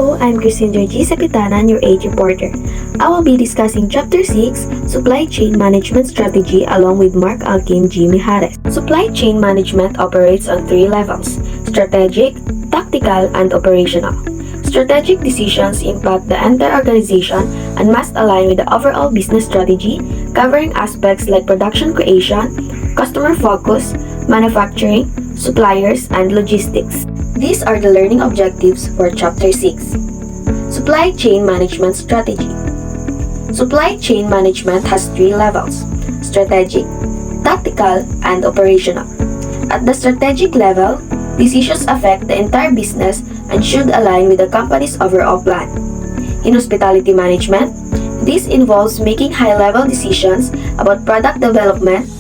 Hello, I'm Christine G. Sapitanan, your age reporter. I will be discussing Chapter 6, Supply Chain Management Strategy along with Mark Alkin G. Mijares. Supply chain management operates on three levels: strategic, tactical, and operational. Strategic decisions impact the entire organization and must align with the overall business strategy, covering aspects like production creation, customer focus, manufacturing, suppliers, and logistics. These are the learning objectives for Chapter 6. Supply Chain Management Strategy. Supply chain management has three levels: strategic, tactical, and operational. At the strategic level, decisions affect the entire business and should align with the company's overall plan. In hospitality management, this involves making high-level decisions about product development,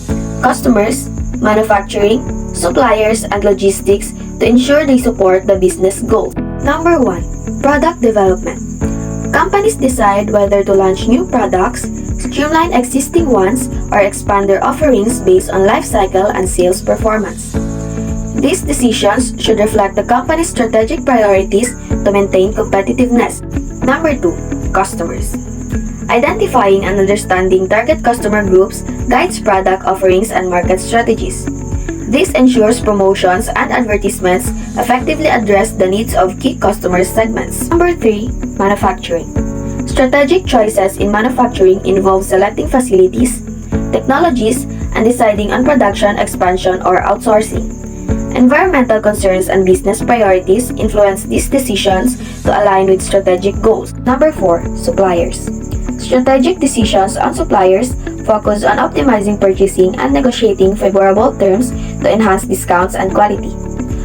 customers, manufacturing, suppliers, and logistics to ensure they support the business goals. Number 1. Product development. Companies decide whether to launch new products, streamline existing ones, or expand their offerings based on life cycle and sales performance. These decisions should reflect the company's strategic priorities to maintain competitiveness. Number 2. Customers. Identifying and understanding target customer groups guides product offerings and market strategies. This ensures promotions and advertisements effectively address the needs of key customer segments. Number 3. Manufacturing. Strategic choices in manufacturing involve selecting facilities, technologies, and deciding on production expansion or outsourcing. Environmental concerns and business priorities influence these decisions to align with strategic goals. Number 4. Suppliers. Strategic decisions on suppliers focus on optimizing purchasing and negotiating favorable terms to enhance discounts and quality.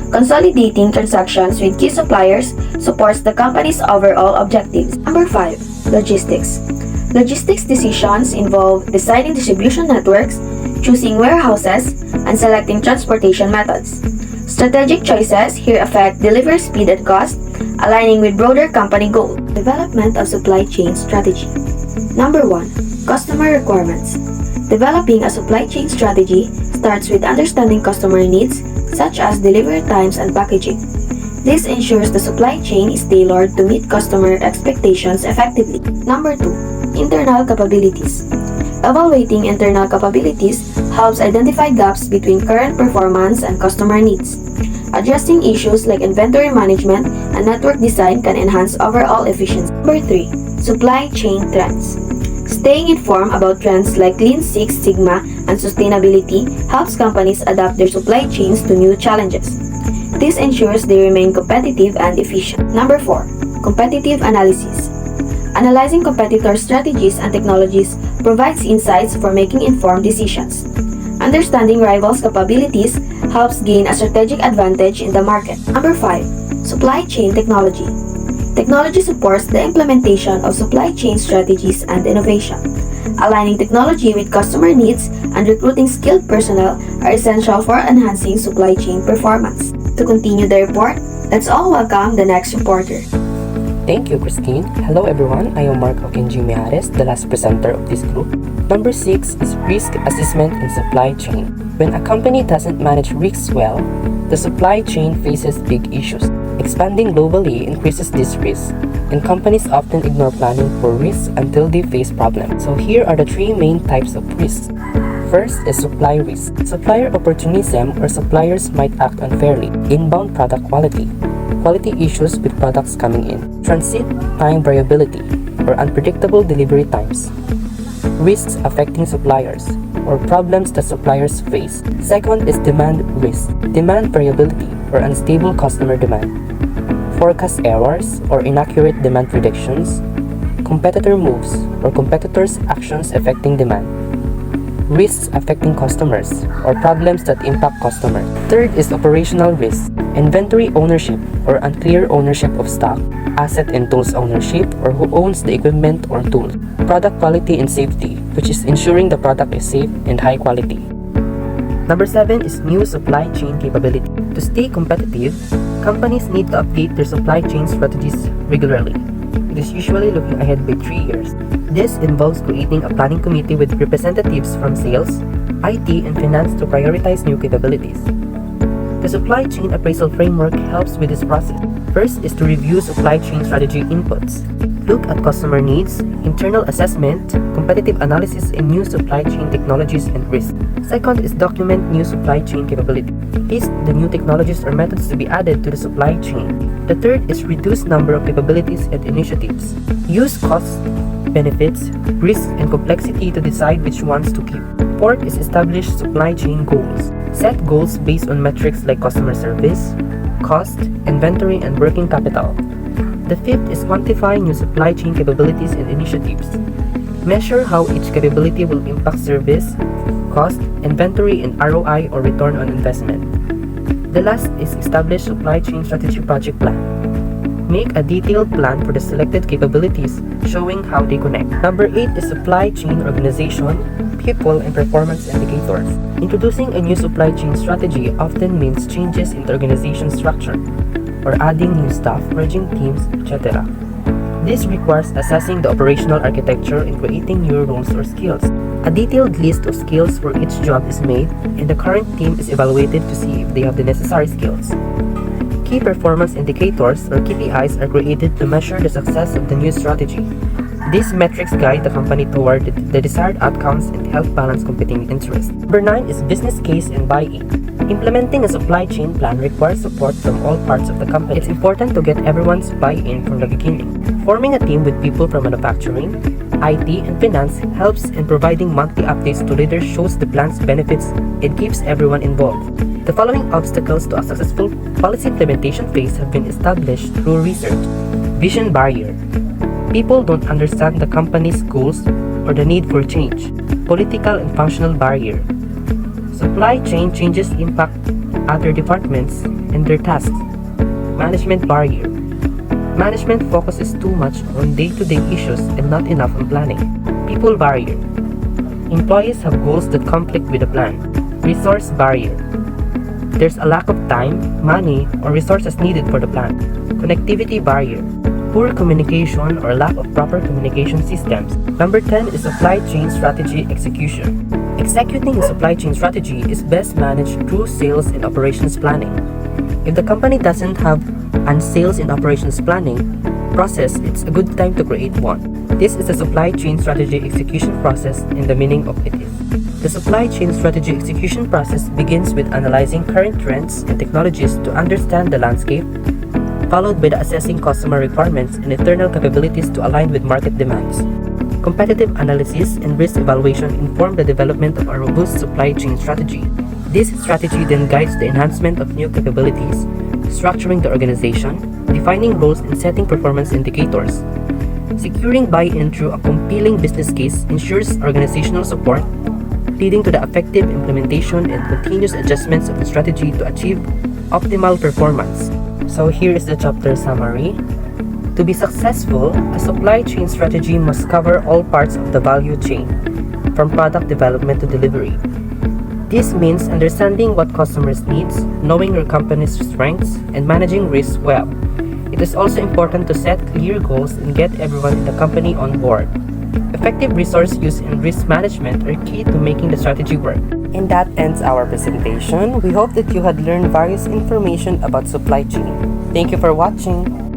Consolidating transactions with key suppliers supports the company's overall objectives. Number 5. Logistics. Logistics decisions involve designing distribution networks, choosing warehouses, and selecting transportation methods. Strategic choices here affect delivery speed and cost, aligning with broader company goals. Development of supply chain strategy. Number 1. Customer requirements. Developing a supply chain strategy starts with understanding customer needs, such as delivery times and packaging. This ensures the supply chain is tailored to meet customer expectations effectively. Number 2. Internal capabilities. Evaluating internal capabilities helps identify gaps between current performance and customer needs. Addressing issues like inventory management and network design can enhance overall efficiency. Number 3. Supply chain trends. Staying informed about trends like Lean Six Sigma and sustainability helps companies adapt their supply chains to new challenges. This ensures they remain competitive and efficient. Number 4. Competitive analysis. Analyzing competitor strategies and technologies provides insights for making informed decisions. Understanding rivals' capabilities helps gain a strategic advantage in the market. Number 5. Supply chain technology. Technology supports the implementation of supply chain strategies and innovation. Aligning technology with customer needs and recruiting skilled personnel are essential for enhancing supply chain performance. To continue the report, let's all welcome the next reporter. Thank you, Christine. Hello everyone, I am Mark Alkin G. Mijares, the last presenter of this group. Number 6 is risk assessment in supply chain. When a company doesn't manage risks well, the supply chain faces big issues. Expanding globally increases this risk, and companies often ignore planning for risks until they face problems. So here are the three main types of risks. First is supply risk. Supplier opportunism, or suppliers might act unfairly. Inbound product quality. Quality issues with products coming in. Transit time variability, or unpredictable delivery times. Risks affecting suppliers, or problems that suppliers face. Second is demand risk. Demand variability, or unstable customer demand. Forecast errors, or inaccurate demand predictions. Competitor moves, or competitors' actions affecting demand. Risks affecting customers, or problems that impact customers. Third is operational risk. Inventory ownership, or unclear ownership of stock. Asset and tools ownership, or who owns the equipment or tools. Product quality and safety, which is ensuring the product is safe and high quality. Number 7 is new supply chain capability. To stay competitive, companies need to update their supply chain strategies regularly. It is usually looking ahead by 3 years. This involves creating a planning committee with representatives from sales, IT, and finance to prioritize new capabilities. The supply chain appraisal framework helps with this process. First is to review supply chain strategy inputs. Look at customer needs, internal assessment, competitive analysis, and new supply chain technologies and risks. Second is document new supply chain capability. List the new technologies or methods to be added to the supply chain. The third is reduce number of capabilities and initiatives. Use costs, benefits, risks, and complexity to decide which ones to keep. Fourth is establish supply chain goals. Set goals based on metrics like customer service, cost, inventory, and working capital. The fifth is quantify new supply chain capabilities and initiatives. Measure how each capability will impact service, cost, inventory, and ROI or return on investment. The last is establish supply chain strategy project plan. Make a detailed plan for the selected capabilities showing how they connect. Number 8 is supply chain organization, people, and performance indicators. Introducing a new supply chain strategy often means changes in the organization structure, or adding new staff, merging teams, etc. This requires assessing the operational architecture and creating new roles or skills. A detailed list of skills for each job is made, and the current team is evaluated to see if they have the necessary skills. Key performance indicators, or KPIs, are created to measure the success of the new strategy. These metrics guide the company toward the desired outcomes and help balance competing interests. Number 9 is business case and buy-in. Implementing a supply chain plan requires support from all parts of the company. It's important to get everyone's buy-in from the beginning. Forming a team with people from manufacturing, IT, and finance helps, in providing monthly updates to leaders shows the plan's benefits and keeps everyone involved. The following obstacles to a successful policy implementation phase have been established through research. Vision barrier. People don't understand the company's goals or the need for change. Political and functional barrier. Supply chain changes impact other departments and their tasks. Management barrier. Management focuses too much on day-to-day issues and not enough on planning. People barrier. Employees have goals that conflict with the plan. Resource barrier. There's a lack of time, money, or resources needed for the plan. Connectivity barrier. Poor communication or lack of proper communication systems. Number 10 is supply chain strategy execution. Executing a supply chain strategy is best managed through sales and operations planning. If the company doesn't have a sales and operations planning process, it's a good time to create one. This is the supply chain strategy execution process, and the meaning of it is. The supply chain strategy execution process begins with analyzing current trends and technologies to understand the landscape, followed by the assessing customer requirements and internal capabilities to align with market demands. Competitive analysis and risk evaluation inform the development of a robust supply chain strategy. This strategy then guides the enhancement of new capabilities, structuring the organization, defining roles, and setting performance indicators. Securing buy-in through a compelling business case ensures organizational support, leading to the effective implementation and continuous adjustments of the strategy to achieve optimal performance. So here is the chapter summary. To be successful, a supply chain strategy must cover all parts of the value chain, from product development to delivery. This means understanding what customers needs, knowing your company's strengths, and managing risks well. It is also important to set clear goals and get everyone in the company on board. Effective resource use and risk management are key to making the strategy work. And that ends our presentation. We hope that you had learned various information about supply chain. Thank you for watching.